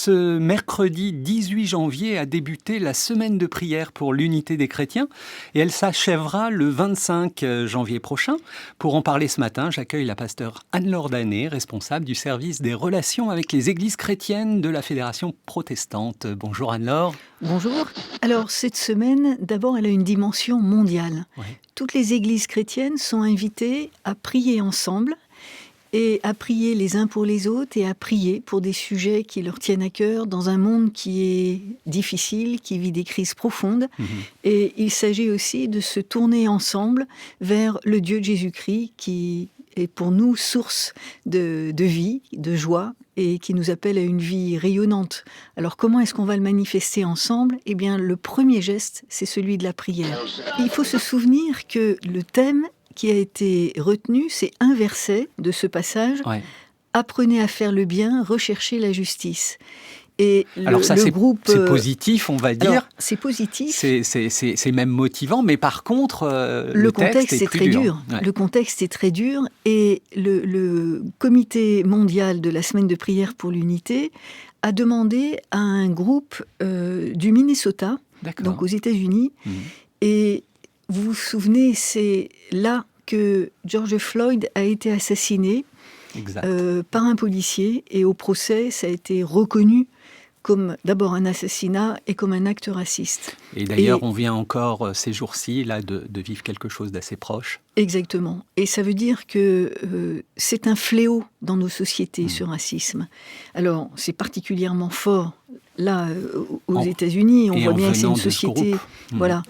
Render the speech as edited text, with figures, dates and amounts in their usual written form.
Ce mercredi 18 janvier a débuté la semaine de prière pour l'unité des chrétiens et elle s'achèvera le 25 janvier prochain. Pour en parler ce matin, j'accueille la pasteure Anne-Laure Danet, responsable du service des relations avec les églises chrétiennes de la Fédération protestante. Bonjour Anne-Laure. Bonjour. Alors cette semaine, d'abord, elle a une dimension mondiale. Ouais. Toutes les églises chrétiennes sont invitées à prier ensemble et à prier les uns pour les autres et à prier pour des sujets qui leur tiennent à cœur dans un monde qui est difficile, qui vit des crises profondes. Et il s'agit aussi de se tourner ensemble vers le Dieu de Jésus-Christ qui est pour nous source de vie, de joie et qui nous appelle à une vie rayonnante. Alors comment est-ce qu'on va le manifester ensemble ? Eh bien, le premier geste, c'est celui de la prière. Il faut se souvenir que le thème qui a été retenu, c'est un verset de ce passage. Ouais. Apprenez à faire le bien, recherchez la justice. Et Alors ça, le c'est groupe, positif, on va dire. alors, c'est positif. C'est même motivant, mais par contre, Le contexte est plus très dur. Ouais. Le contexte est très dur et le comité mondial de la semaine de prière pour l'unité a demandé à un groupe du Minnesota, D'accord. donc aux États-Unis, et vous vous souvenez, c'est là que George Floyd a été assassiné Exact. par un policier et au procès, ça a été reconnu comme d'abord un assassinat et comme un acte raciste. Et d'ailleurs, on vient encore ces jours-ci là, de vivre quelque chose d'assez proche. Exactement. Et ça veut dire que c'est un fléau dans nos sociétés, ce racisme. Alors, c'est particulièrement fort là aux États-Unis. On voit bien que c'est une société. Voilà.